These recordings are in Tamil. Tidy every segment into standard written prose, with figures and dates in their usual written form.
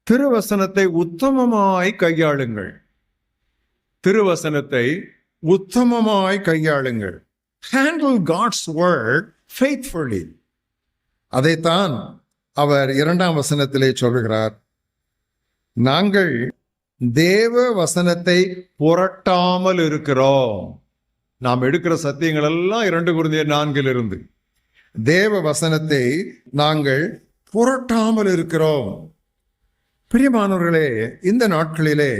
திருவசனத்தை உத்தமமாய் கையாளுங்கள். திருவசனத்தை உத்தமமாய் கையாளுங்கள். Handle God's word faithfully. அதைத்தான் அவர் 2ஆம் வசனத்திலே சொல்கிறார். நாங்கள் தேவ வசனத்தை புரட்டாமல் இருக்கிறோம். நாம் எடுக்கிற சத்தியங்கள் எல்லாம் 2 கொரிந்தியர் 4 தேவ வசனத்தை நாங்கள் புரட்டாமல் இருக்கிறோம். பிரியமானவர்களே, இந்த நாட்களிலே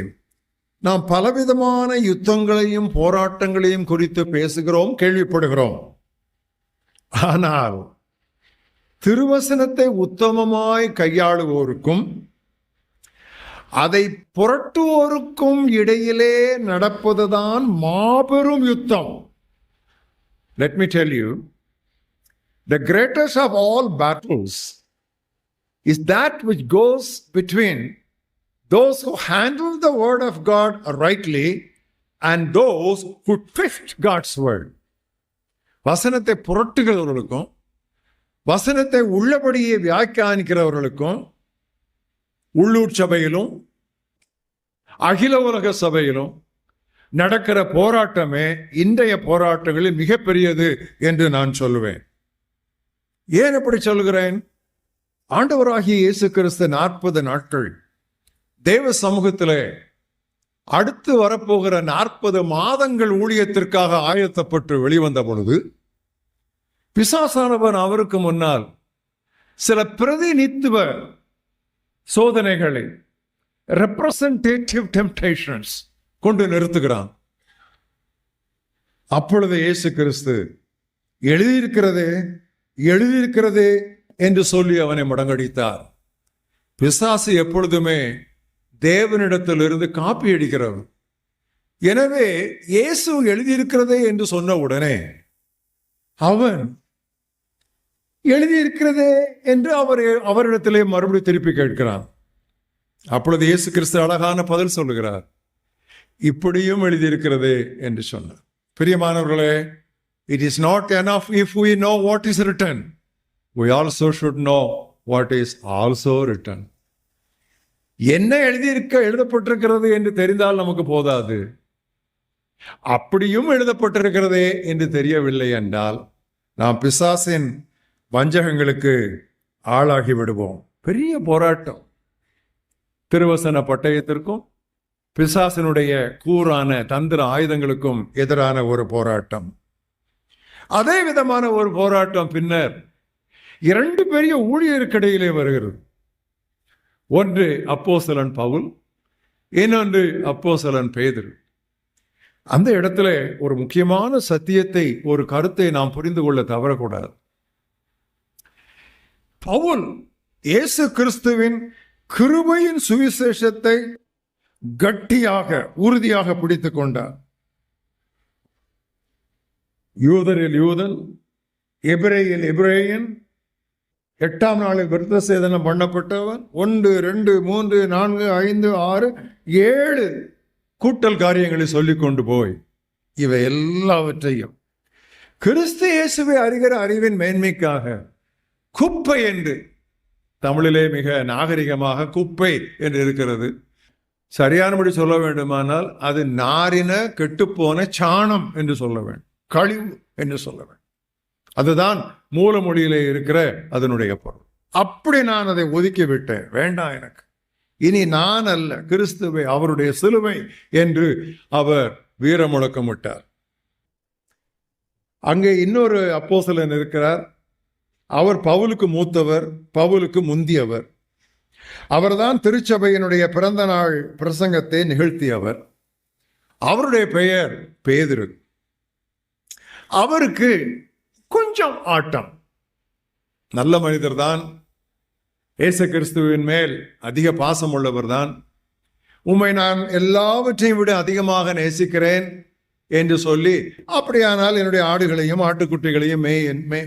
நாம் பலவிதமான யுத்தங்களையும் போராட்டங்களையும் குறித்து பேசுகிறோம், கேள்விப்படுகிறோம். ஆனால் திருவசனத்தை உத்தமமாய் கையாளுவோருக்கும் அதை புரட்டுவோருக்கும் இடையிலே நடப்பதுதான் மாபெரும் யுத்தம். Let me tell you, the greatest of all battles is that which goes between those who handle the word of God rightly and those who twist God's word. வசனத்தை புரட்டுகிறவர்களுக்கும் வசனத்தை உள்ளபடியே வியாக்கியானிக்கிறவர்களுக்கும் உள்ளூர் சபையிலும் அகில உலக சபையிலும் நடக்கிற போராட்டமே இன்றைய போராட்டங்களில் மிகப்பெரியது என்று நான் சொல்லுவேன். ஏன் எப்படி சொல்கிறேன்? ஆண்டவராகிய இயேசு கிறிஸ்து 40 நாட்கள் தேவ சமூகத்திலே அடுத்து வரப்போகிற 40 மாதங்கள் ஊழியத்திற்காக ஆயத்தப்பட்டு வெளிவந்த பொழுது பிசாசானவன் அவருக்கு முன்னால் சில பிரதிநித்துவ சோதனைகளை, ரெப்ரசன்டேட்டிவ் டெம்ப்டேஷன்ஸ் கொண்டு நிறுத்துகிறான். அப்பொழுது இயேசு கிறிஸ்து எழுதியிருக்கிறதே எழுதியிருக்கிறதே என்று சொல்லி அவனை முடங்கடித்தார். பிசாசு எப்பொழுதுமே தேவனிடத்திலிருந்து காப்பி அடிக்கிறவர். எனவே இயேசு எழுதியிருக்கிறதே என்று சொன்ன உடனே அவன் எழுதியிருக்கிறதே என்று அவரிடத்திலே மறுபடியும் திருப்பி கேட்கிறான். அப்பொழுது இயேசு கிறிஸ்து அழகான பதில் சொல்லுகிறார். இப்படியும் எழுதியிருக்கிறதே என்று சொன்னார். பிரியமானவர்களே, it is not enough if we know what is written. We also should know what is also written. என்ன எழுதப்பட்டிருக்கிறது என்று தெரிந்தால் நமக்கு போதாது. அப்படியும் எழுதப்பட்டிருக்கிறதே என்று தெரியவில்லை என்றால் நாம் பிசாசின் வஞ்சகங்களுக்கு ஆளாகி விடுவோம். பெரிய போராட்டம். திருவசன பட்டயத்திற்கும் பிசாசினுடைய கூரான தந்திர ஆயுதங்களுக்கும் எதிரான ஒரு போராட்டம். அதே விதமான ஒரு போராட்டம் பின்னர் 2 பெரிய ஊழியருக்கிடையிலே வருகிறது. ஒன்று அப்போஸ்தலன் பவுல், இன்னொன்று அப்போஸ்தலன் பேதுரு. அந்த இடத்துல ஒரு முக்கியமான சத்தியத்தை, ஒரு கருத்தை நாம் புரிந்து கொள்ள தவறக்கூடாது. பவுல் இயேசு கிறிஸ்துவின் கிருபையின் சுவிசேஷத்தை கட்டியாக உறுதியாக பிடித்துக் கொண்டார். யூதரில் யூதன், எபிரேயில் எபிரேயன், 8ஆம் நாளில் விருத்த சேதனம் பண்ணப்பட்டவன், 1 2 3 4 5 6 7 கூட்டல் காரியங்களை சொல்லிக் கொண்டு போய் இவை எல்லாவற்றையும் கிறிஸ்து இயேசுவை அறிகிற அறிவின் மேன்மைக்காக குப்பை என்று, தமிழிலே மிக நாகரிகமாக குப்பை என்று இருக்கிறது, சரியானபடி சொல்ல வேண்டுமானால் அது நாரின கெட்டுப்போன சாணம் என்று சொல்ல வேண்டும், கழிவு என்று சொல்ல வேண்டும். அதுதான் மூல மொழியிலே இருக்கிற அதனுடைய பொருள். அப்படி நான் அதை ஒதுக்கி விட்டேன். வேண்டாம், எனக்கு இனி நான் அல்ல, கிறிஸ்துவை, அவருடைய சிலுவை என்று அவர் வீர முழக்கமிட்டார். அங்கே இன்னொரு அப்போஸ்தலன் இருக்கிறார். அவர் பவுலுக்கு மூத்தவர், பவுலுக்கு முந்தியவர். அவர்தான் திருச்சபையினுடைய பிறந்த நாள் பிரசங்கத்தை நிகழ்த்தியவர். அவருடைய பெயர் பேதுரு. அவருக்கு கொஞ்சம் ஆட்டம். நல்ல மனிதர் தான், இயேசு கிறிஸ்துவின் மேல் அதிக பாசம் உள்ளவர் தான். உம்மை நான் எல்லாவற்றையும் விட அதிகமாக நேசிக்கிறேன் என்று சொல்லி, அப்படியானால் என்னுடைய ஆடுகளையும் ஆட்டுக்குட்டிகளையும்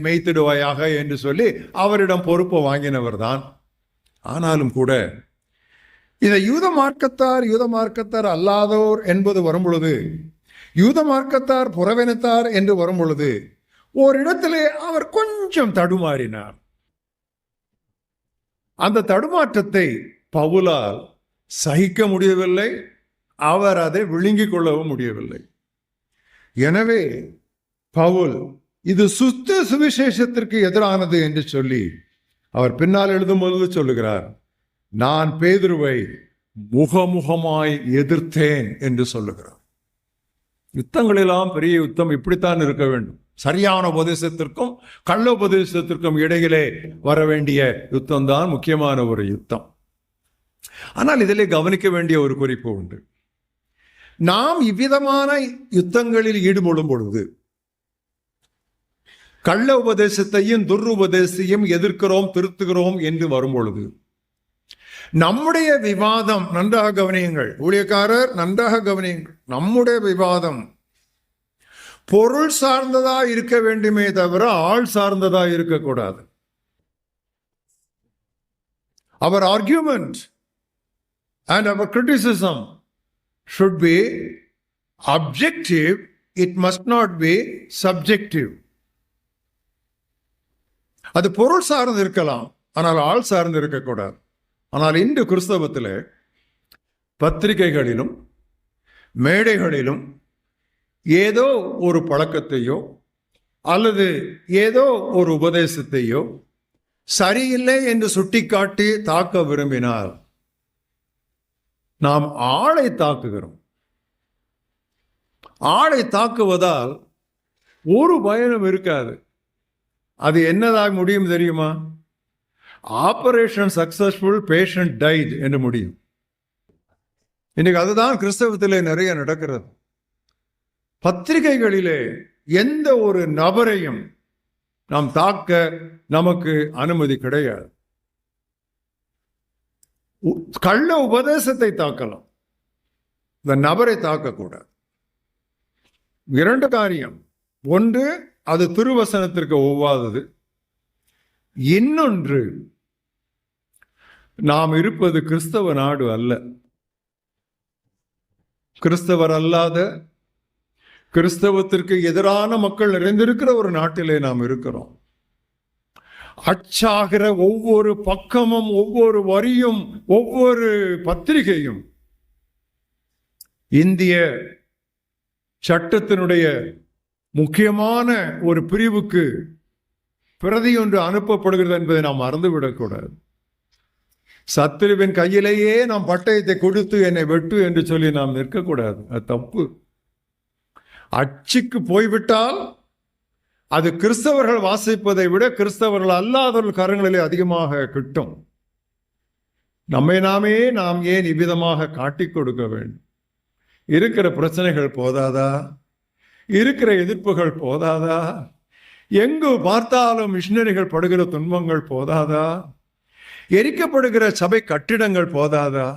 மேய்த்திடுவாயாக என்று சொல்லி அவரிடம் பொறுப்பு வாங்கினவர் தான். ஆனாலும் கூட இதை யூத மார்க்கத்தார் அல்லாதோர் என்பது வரும் பொழுது, யூத மார்க்கத்தார் புறவினத்தார் என்று வரும் பொழுது ஓரிடத்திலே அவர் கொஞ்சம் தடுமாறினார். அந்த தடுமாற்றத்தை பவுலால் சகிக்க முடியவில்லை, அவர் அதை விழுங்கிக் கொள்ளவும் முடியவில்லை. எனவே பவுல் இது சுத்த சுவிசேஷத்திற்கு எதிரானது என்று சொல்லி அவர் பின்னால் எழுதும்போது சொல்லுகிறார், நான் பேதுருவை முகமுகமாய் எதிர்த்தேன் என்று சொல்லுகிறார். யுத்தங்களெல்லாம் பெரிய யுத்தம் இப்படித்தான் இருக்க வேண்டும். சரியான உபதேசத்திற்கும் கள்ள உபதேசத்திற்கும் இடையிலே வர வேண்டிய யுத்தம் தான் முக்கியமான ஒரு யுத்தம். ஆனால் இதிலே கவனிக்க வேண்டிய ஒரு குறிப்பு உண்டு. நாம் இவ்விதமான யுத்தங்களில் ஈடுபடும் பொழுது கள்ள உபதேசத்தையும் துருபதேசத்தையும் எதிர்க்கிறோம், திருத்துகிறோம் என்று வரும் பொழுது நம்முடைய விவாதம், நன்றாக கவனியுங்கள் ஊழியக்காரர், நன்றாக கவனியுங்கள், நம்முடைய விவாதம் பொருள் சார்ந்ததா இருக்க வேண்டுமே தவிர ஆள் சார்ந்ததா இருக்கக்கூடாது. Our argument and our criticism should be objective, it must not be subjective. அது பொருள் சார்ந்து இருக்கலாம், ஆனால் ஆள் சார்ந்து இருக்கக்கூடாது. ஆனால் இன்று கிறிஸ்தவத்தில் பத்திரிகைகளிலும் மேடைகளிலும் ஏதோ ஒரு பழக்கத்தையோ அல்லது ஏதோ ஒரு உபதேசத்தையோ சரியில்லை என்று சுட்டிக்காட்டி தாக்க விரும்பினால் நாம் ஆளை தாக்குகிறோம். ஆளை தாக்குவதால் ஒரு பயனும் இருக்காது. அது என்னதாக முடியும் தெரியுமா? ஆபரேஷன் சக்சஸ்ஃபுல், பேஷண்ட் டைட் என்று முடியும். இன்னைக்கு அதுதான் கிறிஸ்தவத்திலே நிறைய நடக்கிறது. பத்திரிகைகளிலே எந்த ஒரு நபரையும் நாம் தாக்க நமக்கு அனுமதி கிடையாது. கள்ள உபதேசத்தை தாக்கலாம், இந்த நபரை தாக்கக்கூடாது. இரண்டு காரியம். ஒன்று, அது திருவசனத்திற்கு ஒவ்வாதது. இன்னொன்று, நாம் இருப்பது கிறிஸ்தவ நாடு அல்ல. கிறிஸ்தவர் அல்லாத, கிறிஸ்தவத்திற்கு எதிரான மக்கள் நிறைந்திருக்கிற ஒரு நாட்டிலே நாம் இருக்கிறோம். அச்சாகிற ஒவ்வொரு பக்கமும், ஒவ்வொரு வரியும், ஒவ்வொரு பத்திரிகையும் இந்திய சட்டத்தினுடைய முக்கியமான ஒரு பிரிவுக்கு பிரதி ஒன்று அனுப்பப்படுகிறது என்பதை நாம் மறந்துவிடக்கூடாது. சத்துருவின் கையிலேயே நாம் பட்டயத்தை கொடுத்து என்னை வெட்டு என்று சொல்லி நாம் நிற்கக்கூடாது. அது தப்பு. அச்சுக்கு போய்விட்டால் அது கிறிஸ்தவர்கள் வாசிப்பதை விட கிறிஸ்தவர்கள் அல்லாதவர்கள் கரங்களிலே அதிகமாக கிட்டும். நம்மை நாமே நாம் ஏன் இவ்விதமாக காட்டிக் கொடுக்க வேண்டும்? இருக்கிற பிரச்சனைகள் போதாதா? இருக்கிற எதிர்ப்புகள் போதாதா? எங்கு பார்த்தாலும் மிஷினரிகள் படுகிற துன்பங்கள் போதாதா? எரிக்கப்படுகிற சபை கட்டிடங்கள் போதாதா?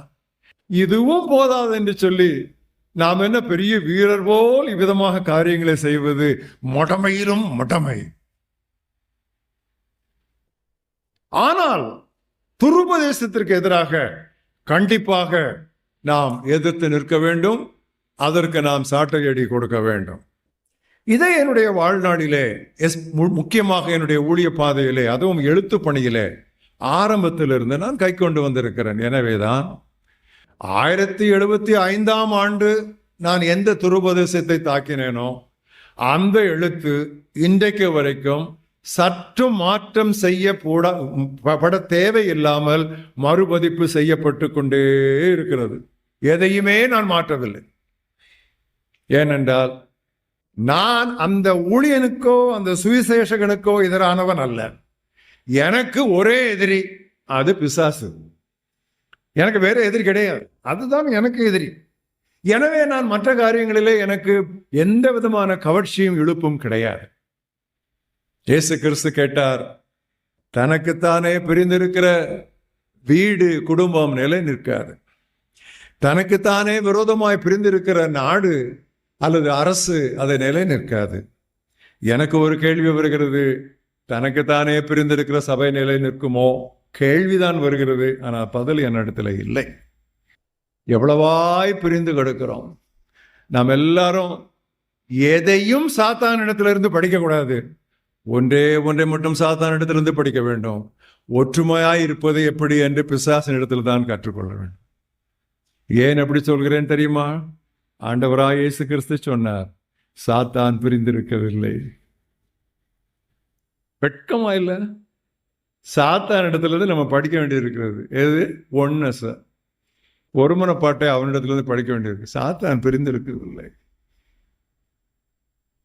இதுவும் போதாது என்று சொல்லி நாம் என்ன பெரிய வீரர் போல் இவ்விதமாக காரியங்களை செய்வது மடமையிலும் மடமை. ஆனால் துருபதேசத்திற்கு எதிராக கண்டிப்பாக நாம் எதிர்த்து நிற்க வேண்டும். அதற்கு நாம் சாட்டையடி கொடுக்க வேண்டும். இதை என்னுடைய வாழ்நாளிலே, முக்கியமாக என்னுடைய ஊழிய பாதையிலே, அதுவும் எழுத்து பணியிலே ஆரம்பத்திலிருந்து நான் கை கொண்டு வந்திருக்கிறேன். எனவேதான் 1075 நான் எந்த துருபதேசத்தை தாக்கினேனோ அந்த எழுத்து இன்றைக்கு வரைக்கும் சற்று மாற்றம் செய்யப்பட தேவையில்லாமல் மறுபதிப்பு செய்யப்பட்டு கொண்டே இருக்கிறது. எதையுமே நான் மாற்றவில்லை. ஏனென்றால் நான் அந்த ஊழியனுக்கோ அந்த சுவிசேஷகனுக்கோ எதிரானவன் அல்ல. எனக்கு ஒரே எதிரி, அது பிசாசு. எனக்கு வேற எதிரி கிடையாது. அதுதான் எனக்கு எதிரி. எனவே நான் மற்ற காரியங்களிலே எனக்கு எந்த விதமான கவர்ச்சியும் இழுப்பும் கிடையாது. இயேசு கிறிஸ்து கேட்டார், தனக்குத்தானே பிரிந்திருக்கிற வீடு குடும்பம் நிலை நிற்காது. தனக்குத்தானே விரோதமாய் பிரிந்திருக்கிற நாடு அல்லது அரசு அதை நிலை நிற்காது. எனக்கு ஒரு கேள்வி வருகிறது, தனக்குத்தானே பிரிந்திருக்கிற சபை நிலை நிற்குமோ? கேள்விதான் வருகிறது. ஆனால் பதில் என்னிடத்துல இல்லை. எவ்வளவாய் பிரிந்து கிடக்கிறோம். நாம் எல்லாரும் எதையும் சாத்தான் இடத்துல இருந்து படிக்கக்கூடாது. ஒன்றை மட்டும் சாத்தான் இடத்திலிருந்து படிக்க வேண்டும். ஒற்றுமையாய் இருப்பது எப்படி என்று பிசாசின் இடத்துல தான் கற்றுக்கொள்ள வேண்டும். ஏன் அப்படி சொல்கிறேன் தெரியுமா? ஆண்டவராய் இயேசு கிறிஸ்து சொன்னார், சாத்தான் பிரிந்திருக்கவில்லை. வெட்கமா இல்லை? சாத்தான் இடத்துல நம்ம படிக்க வேண்டியிருக்கிறது எது? ஒன்னஸ், ஒருமனப்பாட்டை அவனிடத்திலிருந்து படிக்க வேண்டியிருக்கு. சாத்தான் பிரிந்திருக்கவில்லை.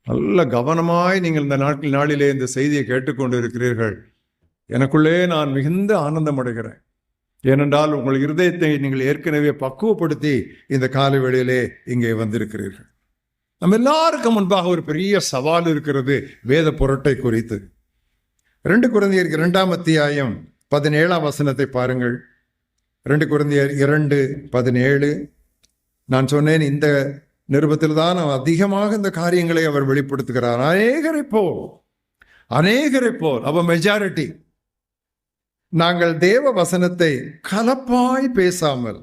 நல்ல கவனமாய் நீங்கள் இந்த நாளிலே இந்த செய்தியை கேட்டுக்கொண்டு இருக்கிறீர்கள். எனக்குள்ளே நான் மிகுந்த ஆனந்தம் அடைகிறேன். ஏனென்றால் உங்கள் இருதயத்தை நீங்கள் ஏற்கனவே பக்குவப்படுத்தி இந்த காலை வேளையிலே இங்கே வந்திருக்கிறீர்கள். நம்ம எல்லாருக்கும் முன்பாக ஒரு பெரிய சவால் இருக்கிறது வேத பொருட்டை குறித்து. 2 கொரிந்தியர் 2ஆம் அத்தியாயம் 17ஆம் வசனத்தை பாருங்கள். 2 கொரிந்தியர் 2:17. நான் சொன்னேன், இந்த நிருபத்தில் தான் அதிகமாக இந்த காரியங்களை அவர் வெளிப்படுத்துகிறார். அநேகரை போல் அவ மெஜாரிட்டி நாங்கள் தேவ வசனத்தை கலப்பாய் பேசாமல்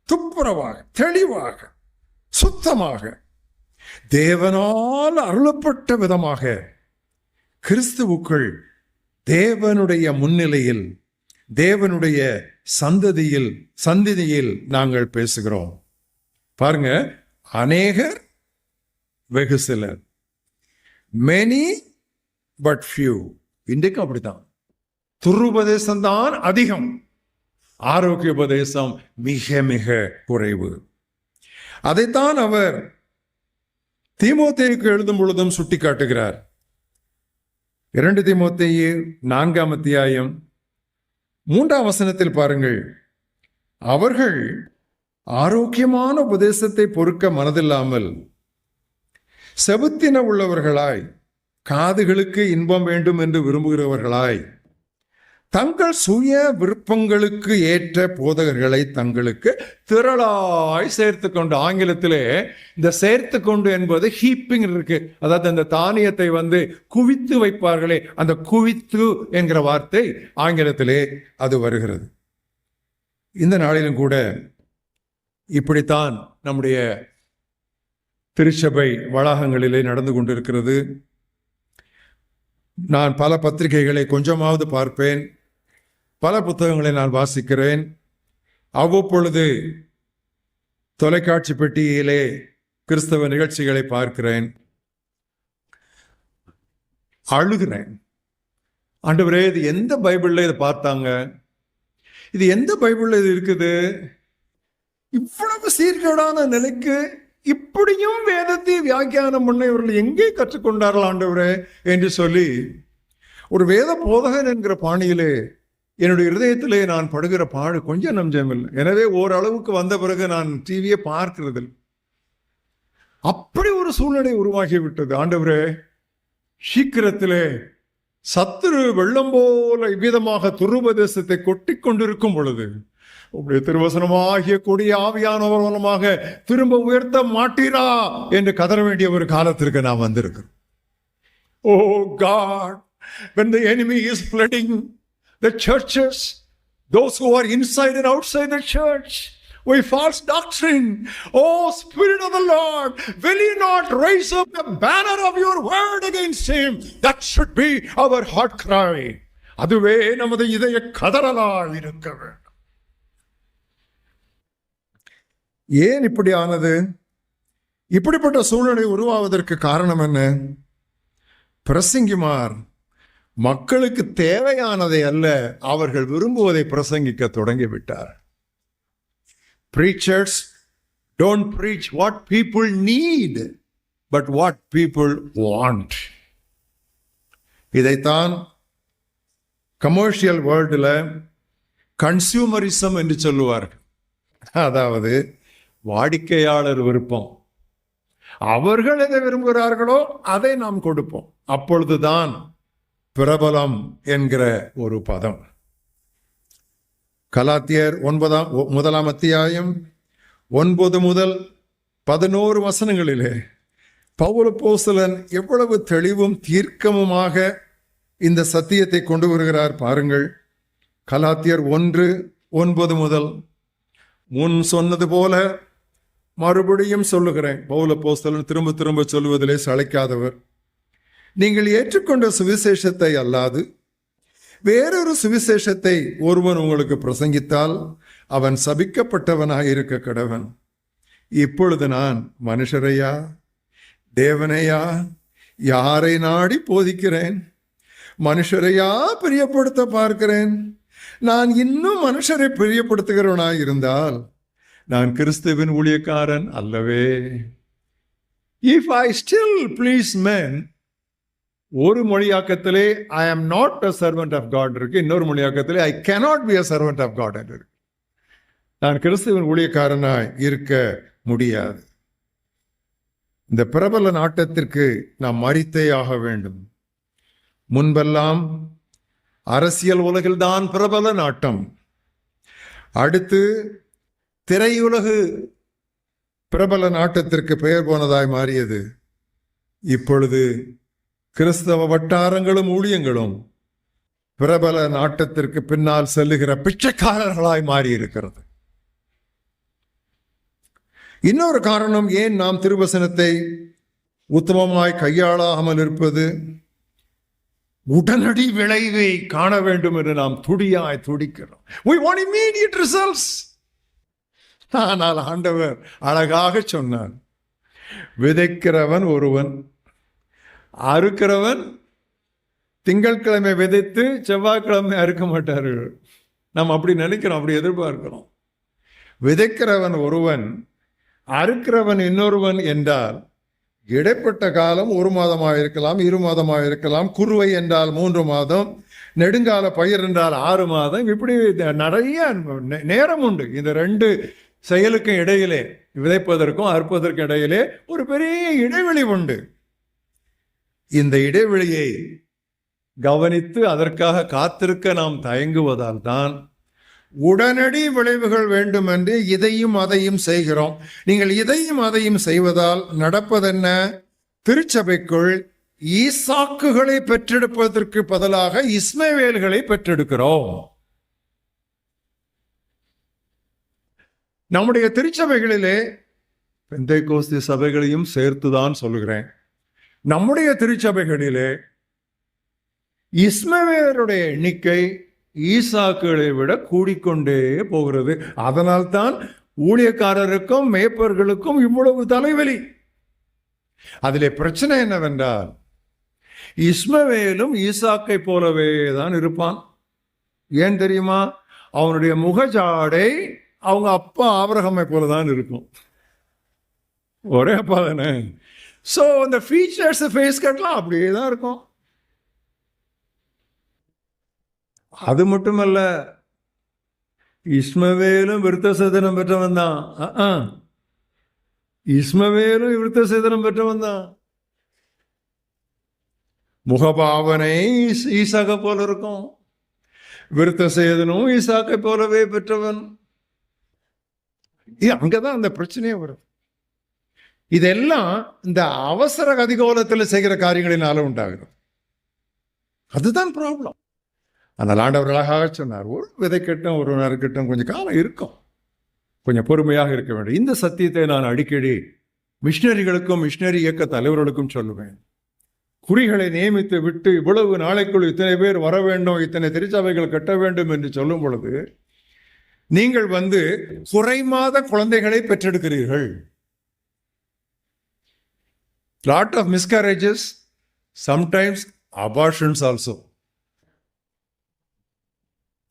துப்புரவாக, தெளிவாக, சுத்தமாக, தேவனால் அருளப்பட்ட விதமாக கிறிஸ்துவுக்குள் தேவனுடைய முன்னிலையில், தேவனுடைய சந்ததியில் நாங்கள் பேசுகிறோம். பாருங்க, அநேகர் வெகு சிலர், many but few. இன்றைக்கும் அப்படித்தான். துருபதேசம் தான் அதிகம், ஆரோக்கிய உபதேசம் மிக மிக குறைவு. அதைத்தான் அவர் தீமோத்தேயுக்கு எழுதும் பொழுதும் சுட்டி காட்டுகிறார். 2 தீமோத்தேயு 4ஆம் அத்தியாயம் 3ஆம் வசனத்தில் பாருங்கள், அவர்கள் ஆரோக்கியமான உபதேசத்தை பொறுக்க மனதில்லாமல் செபத்தின உள்ளவர்களாய், காதுகளுக்கு இன்பம் வேண்டும் என்று விரும்புகிறவர்களாய், தங்கள் சுய விருப்பங்களுக்கு ஏற்ற போதகர்களை தங்களுக்கு திரளாய் சேர்த்து கொண்டு. ஆங்கிலத்திலே இந்த சேர்த்து கொண்டு என்பது ஹீப்பிங் இருக்கு. அதாவது அந்த தானியத்தை குவித்து வைப்பார்களே, அந்த குவித்து என்கிற வார்த்தை ஆங்கிலத்திலே அது வருகிறது. இந்த நாளிலும் கூட இப்படித்தான் நம்முடைய திருச்சபை வளாகங்களிலே நடந்து கொண்டிருக்கிறது. நான் பல பத்திரிகைகளை கொஞ்சமாவது பார்ப்பேன், பல புத்தகங்களை நான் வாசிக்கிறேன். அவ்வப்பொழுது தொலைக்காட்சி பெட்டியிலே கிறிஸ்தவ நிகழ்ச்சிகளை பார்க்கிறேன், அழுகிறேன். ஆண்டவரே, இது எந்த பைபிள்ல இதை பார்த்தாங்க? இது எந்த பைபிள்ல இது இருக்குது? இவ்வளவு சீர்கேடான நிலைக்கு இப்படியும் வேதத்தை வியாக்கியானம் பண்ண இவர்கள் எங்கே கற்றுக்கொண்டார்கள் ஆண்டவரே என்று சொல்லி ஒரு வேத போதகன் என்கிற பாணியிலே என்னுடைய இருதயத்திலே நான் படுகிற பாடு கொஞ்சம் நஞ்சமில்லை. எனவே ஓரளவுக்கு வந்த பிறகு நான் டிவியை பார்க்கிறதில் அப்படி ஒரு சூழ்நிலை உருவாகிவிட்டது. ஆண்டவரே, சீக்கிரத்திலே சத்துரு வெள்ளம் போல இவ்விதமாக துருபதேசத்தை கொட்டி கொண்டிருக்கும் பொழுது உங்களுடைய திருவசனமாகிய கொடிய ஆவியானவர் மூலமாக திரும்ப உயர்த்த மாட்டீரா என்று கதற வேண்டிய ஒரு காலத்திற்கு நாம் வந்திருக்கிறோம். Oh God, when the enemy is flooding the churches, those who are inside and outside the church with false doctrine, oh Spirit of the Lord, will you not raise up the banner of your word against him? That should be our heart cry. அதுவே நமது இதய கதறலாய் இருக்க வேண்டும். ஏன் இப்படி ஆனது? இப்படிப்பட்ட சூழ்நிலை உருவாவதற்கு காரணம் என்ன? பிரசங்கிமார் மக்களுக்கு தேவையானதை அல்ல, அவர்கள் விரும்புவதை பிரசங்கிக்க தொடங்கிவிட்டார். Preachers don't preach what people need, but what people want. இதைத்தான் கமர்ஷியல் வேர்ல்டுல கன்சியூமரிசம் என்று சொல்லுவார்கள். அதாவது வாடிக்கையாளர் விருப்பம், அவர்கள் எதை விரும்புகிறார்களோ அதை நாம் கொடுப்போம். அப்பொழுதுதான் பிரபலம் என்கிற ஒரு பதம். கலாத்தியர் 1ஆம் அத்தியாயம் 9 முதல் 11 வசனங்களிலே பவுல் அப்போஸ்தலன் எவ்வளவு தெளிவும் தீர்க்கமுமாக இந்த சத்தியத்தை கொண்டு வருகிறார் பாருங்கள். கலாத்தியர் 1:9 முதல், முன் சொன்னது போல மறுபடியும் சொல்லுகிறேன். பவுல் அப்போஸ்தலன் திரும்ப திரும்ப சொல்லுவதிலே சளைக்காதவர். நீங்கள் ஏற்றுக்கொண்ட சுவிசேஷத்தை அல்லாது வேறொரு சுவிசேஷத்தை ஒருவன் உங்களுக்கு பிரசங்கித்தால் அவன் சபிக்கப்பட்டவனாக இருக்க கடவன். இப்பொழுது நான் மனுஷரையா தேவனையா யாரை நாடி போதிக்கிறேன்? மனுஷரையா பிரியப்படுத்த பார்க்கிறேன்? நான் இன்னும் மனுஷரை பிரியப்படுத்துகிறவனாய் இருந்தால் நான் கிறிஸ்துவின் ஊழியக்காரன் அல்லவே. If I still please men, ஒரு மொழியாக்கத்திலே I am not a servant of God இருக்கு, இன்னொரு மொழியாக்கத்திலே I cannot be a servant of God இருக்கு. நான் கிறிஸ்துவின் ஊழியக்காரனாய் இருக்க முடியாது. இந்த பிரபல நாட்டத்திற்கு நாம் மரித்தே ஆக வேண்டும். முன்பெல்லாம் அரசியல் உலகில்தான் பிரபல நாட்டம், அடுத்து திரையுலகு பிரபல நாட்டத்திற்கு பெயர் போனதாய் மாறியது. இப்பொழுது கிறிஸ்தவ வட்டாரங்களும் ஊழியங்களும் பிரபல நாட்டத்திற்கு பின்னால் செல்லுகிற பிச்சைக்காரர்களாய் மாறியிருக்கிறது. இன்னொரு காரணம் ஏன் நாம் திருவசனத்தை உத்தமமாய் கையாளாமல் இருப்பது, உடனடி விளைவை காண வேண்டும் என்று நாம் துடிக்கிறோம். We want immediate results. ஆனால் ஆண்டவர் அழகாக சொன்னார், விதைக்கிறவன் ஒருவன், அறுக்கிறவன் திங்கட்கிழமை விதைத்து செவ்வாய்க்கிழமை அறுக்க மாட்டார்கள். நாம் அப்படி நினைக்கிறோம், அப்படி எதிர்பார்க்கிறோம். விதைக்கிறவன் ஒருவன், அறுக்கிறவன் இன்னொருவன் என்றால் இடைப்பட்ட காலம் 1 மாதமாக இருக்கலாம், 2 மாதமாக இருக்கலாம். குறுவை என்றால் 3 மாதம், நெடுங்கால பயிர் என்றால் 6 மாதம். இப்படி நிறைய நேரம் உண்டு. இந்த 2 செயலுக்கும் இடையிலே, விதைப்பதற்கும் அறுப்பதற்கும் இடையிலே ஒரு பெரிய இடைவெளி உண்டு. இந்த இடைவெளியை கவனித்து அதற்காக காத்திருக்க நாம் தயங்குவதால் தான் உடனடி விளைவுகள் வேண்டும் என்று இதையும் அதையும் செய்கிறோம். நீங்கள் இதையும் அதையும் செய்வதால் நடப்பதென்ன? திருச்சபைக்குள் ஈசாக்குகளை பெற்றெடுப்பதற்கு பதிலாக இஸ்மவேல்களை பெற்றெடுக்கிறோம். நம்முடைய திருச்சபைகளிலே பெந்தைக்கோஸ்து சபைகளையும் சேர்த்துதான் சொல்லுகிறேன். நம்முடைய திருச்சபைகளிலே இஸ்மவேலருடைய எண்ணிக்கை ஈசாக்குகளை விட கூடிக்கொண்டே போகிறது. அதனால்தான் ஊழியக்காரருக்கும் மேய்ப்பர்களுக்கும் இவ்வளவு தலைவலி. அதிலே பிரச்சனை என்னவென்றால், இஸ்மவேலும் ஈசாக்கை போலவே தான் இருப்பான். ஏன் தெரியுமா? அவனுடைய முகஜாடை அவங்க அப்பா ஆபிரகாமை போலதான் இருக்கும். ஒரே அப்பா தானே. ஸோ அந்த ஃபீச்சர்ஸ் ஃபேஸ் கட்லாம் அப்படியே தான் இருக்கும். அது மட்டுமல்ல, இஸ்மவேலும் விருத்த சேதனம் பெற்றவன் தான். இஸ்மவேலும் விருத்த சேதனம் பெற்றவன் தான். முகபாவனை ஈசாக்கை போல இருக்கும், விருத்த சேதனும் ஈசாக்கை போலவே பெற்றவன். அங்கதான் அந்த பிரச்சனையே வரும். இதெல்லாம் இந்த அவசர கதிகோலத்தில் செய்கிற காரியங்களினால உண்டாகிறது. அதுதான் ப்ராப்ளம். ஆனால் ஆண்டவர் அழகாக சொன்னார், ஒரு விதைக்கட்டும் ஒரு நறுக்கட்டும் கொஞ்சம் காலம் இருக்கும், கொஞ்சம் பொறுமையாக இருக்க வேண்டும். இந்த சத்தியத்தை நான் அடிக்கடி மிஷினரிகளுக்கும் மிஷினரி இயக்க தலைவர்களுக்கும் சொல்லுவேன். குறிகளை நியமித்து விட்டு இவ்வளவு நாளைக்குள் இத்தனை பேர் வர வேண்டும், இத்தனை திருச்சபைகள் கட்ட வேண்டும் என்று சொல்லும் பொழுது நீங்கள் குறைமாத குழந்தைகளை பெற்றெடுக்கிறீர்கள். lot of miscarriages, sometimes abortions also.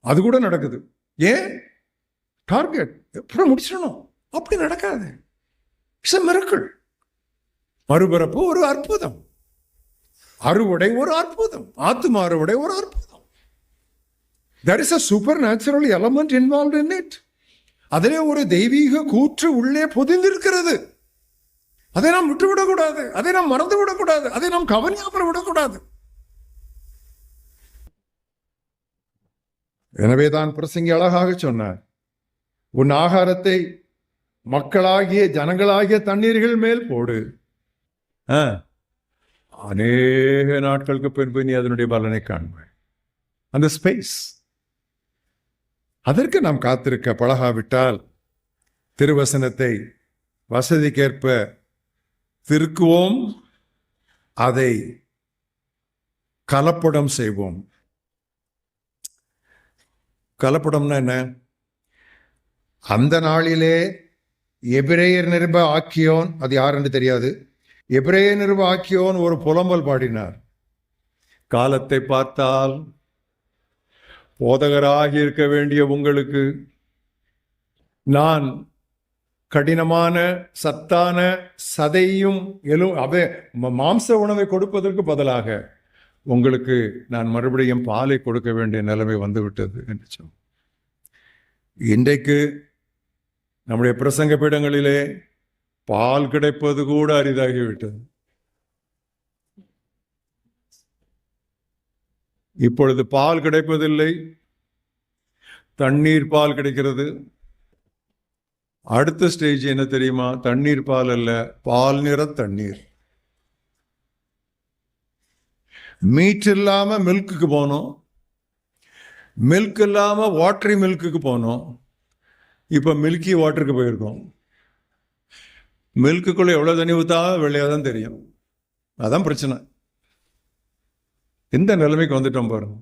அது கூட நடக்குது. ஏன்? டார்கெட் எப்படி முடிச்சிடணும். அப்படி நடக்காது. It's a miracle. மறுபிறப்பு ஒரு அற்புதம், அறுவடை ஒரு அற்புதம், ஆத்தும அறுவடை ஒரு அற்புதம். There is a supernatural element involved in it. அதிலே ஒரு தெய்வீக கூற்று உள்ளே பொதிந்திருக்கிறது. அதை நாம் விட்டுவிடக்கூடாது, அதை நாம் மறந்து விடக்கூடாது, அதை நாம் கவனியாமல் விடக்கூடாது. எனவேதான் பிரசங்கி அழகாக சொன்னார், உன் ஆகாரத்தை மக்களாகிய ஜனங்களாகிய தண்ணீர்கள் மேல் போடு, அநேக நாட்களுக்கு பின்பு நீ அதனுடைய பலனை காண்பாய். அந்த ஸ்பேஸ், அதற்கு நாம் காத்திருக்க பழகாவிட்டால் திருவசனத்தை வசதிக்கேற்ப திருக்குவோம், அதை கலப்படம் செய்வோம். கலப்படம்னா என்ன? அந்த நாளிலே எபிரேயர் நிருப ஆக்கியோன், அது யார் என்று தெரியாது, எபிரேயர் நிருப ஆக்கியோன் ஒரு புலம்பல் பாடினார். காலத்தை பார்த்தால் போதகராகி இருக்க வேண்டிய உங்களுக்கு நான் கடினமான சத்தான சதையும் மாம்ச உணவை கொடுப்பதற்கு பதிலாக உங்களுக்கு நான் மறுபடியும் பாலை கொடுக்க வேண்டிய நிலைமை வந்துவிட்டது என்று சொன்னார். இன்றைக்கு நம்முடைய பிரசங்க பீடங்களிலே பால் கிடைப்பது கூட அரிதாகிவிட்டது. இப்பொழுது பால் கிடைப்பதில்லை, தண்ணீர் பால் கிடைக்கிறது. அடுத்த ஸ்டேஜ் என்ன தெரியுமா? தண்ணீர் பால் அல்ல, பால் நிற தண்ணீர். மீட் இல்லாம மில்க்குக்கு போனோம், மில்க் இல்லாம வாட்டரி மில்க்குக்கு போனோம், இப்ப மில்கி வாட்டருக்கு போயிருக்கோம். மில்க்குள்ள எவ்வளவு தண்ணி ஊத்தா வெள்ளையா தான் தெரியும். அதான் பிரச்சனை. இந்த நிலைமைக்கு வந்துட்டோம் பாருங்க.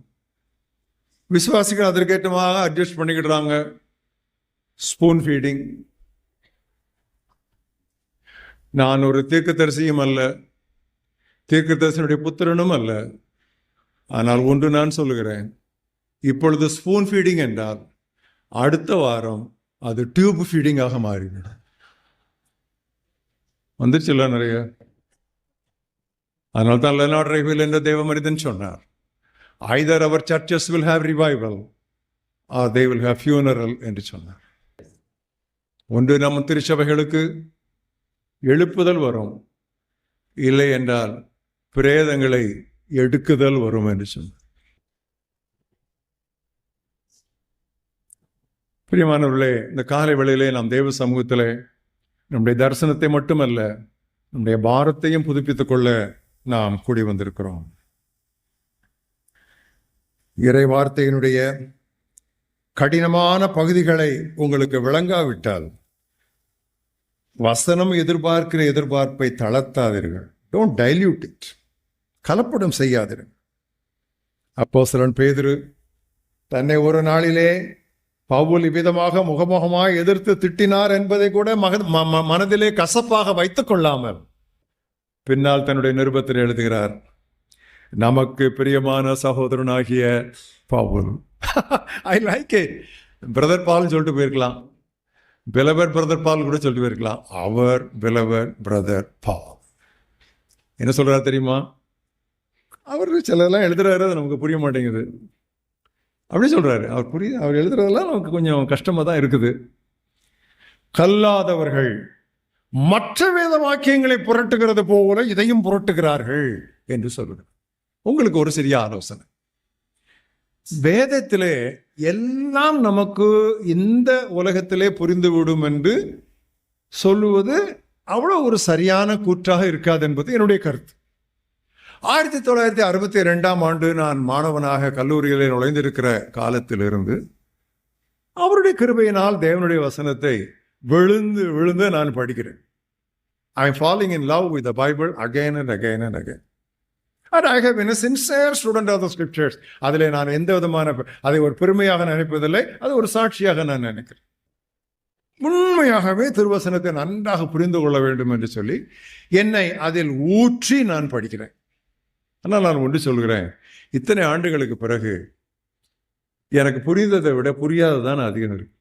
விசுவாசிகள் அதற்கேற்றமாக அட்ஜஸ்ட் பண்ணிக்கிடுறாங்க. Spoon feeding. நான் ஒரு தீர்க்கதரிசியும் அல்ல, தீர்க்கதரிசனுடைய புத்திரனும் அல்ல. ஆனால் ஒன்று நான் சொல்லுகிறேன், இப்பொழுது ஸ்பூன் ஃபீடிங் என்றால் அடுத்த வாரம் அது டியூப் ஃபீடிங்காக மாறிவிடும். வந்துருச்சுல்ல நிறைய. அதனால தான் லெனார்ட் ரைவில் என்ற தேவ மனிதன் சொன்னார், either our churches will have revival or they will have funeral என்று சொன்னார். ஒன்று நம்ம திருச்சபைகளுக்கு எழுப்புதல் வரும், இல்லை என்றால் பிரேதங்களை எடுக்குதல் வரும் என்று சொன்னார். பிரியமானவர்களே, இந்த காலை வேளையிலே நாம் தேவ சமூகத்திலே நம்முடைய தரிசனத்தை மட்டுமல்ல, நம்முடைய பாரத்தையும் புதுப்பித்துக் கொள்ள நாம் கூடி வந்திருக்கிறோம். இறை வார்த்தையினுடைய கடினமான பகுதிகளை உங்களுக்கு விளங்காவிட்டால் வசனம் எதிர்பார்க்கிற எதிர்பார்ப்பை தளர்த்தாதீர்கள். Don't dilute it. கலப்படம் செய்யாதீர்கள். அப்போஸ்தலன் பேதுரு தன்னை ஒரு நாளிலே பவுல் இவ்விதமாக முகமுகமாய் எதிர்த்து திட்டினார் என்பதை கூட மனதிலே கசப்பாக வைத்துக் கொள்ளாமல் பின்னால் தன்னுடைய நிருபத்தில் எழுதுகிறார், நமக்கு பிரியமான சகோதரனாகிய பவுல். I like it. Brother Paul சொல்லிட்டு போயிருக்கலாம், பிலவர் பிரதர் பால் கூட சொல்லிட்டு போயிருக்கலாம். அவர் பிலவர் பிரதர் பால் என்ன சொல்றாரு தெரியுமா? அவர் சிலதெல்லாம் எழுதுறாரு, அது நமக்கு புரிய மாட்டேங்குது. அப்படி சொல்றாரு. அவர் எழுதுறதெல்லாம் நமக்கு கொஞ்சம் கஷ்டமா தான் இருக்குது. கல்லாதவர்கள் மற்ற வேத வாக்கியங்களை புரட்டுகிறது போல இதையும் புரட்டுகிறார்கள் என்று சொல்லுங்க. உங்களுக்கு ஒரு சிறிய ஆலோசனை. வேதத்திலே எல்லாம் நமக்கு இந்த உலகத்திலே புரிந்துவிடும் என்று சொல்லுவது அவ்வளவு ஒரு சரியான கூற்றாக இருக்காது என்பது என்னுடைய கருத்து. 1962 நான் மாணவனாக கல்லூரியிலே நுழைந்திருக்கிற காலத்திலிருந்து அவருடைய கிருபையினால் தேவனுடைய வசனத்தை விழுந்து விழுந்து நான் படிக்கிறேன். I am falling in love with the Bible again and again and again. And I have been a sincere student of the scriptures. அதிலே நான் எந்த விதமான அதை ஒரு பெருமையாக நினைப்பதில்லை, அது ஒரு சாட்சியாக நான் நினைக்கிறேன். உண்மையாகவே திருவசனத்தை நன்றாக புரிந்து கொள்ள வேண்டும் என்று சொல்லி என்னை அதில் ஊற்றி நான் படிக்கிறேன். ஆனால் நான் ஒன்று சொல்கிறேன், இத்தனை ஆண்டுகளுக்கு பிறகு எனக்கு புரிந்ததை விட புரியாததான் அதிகம் இருக்கு.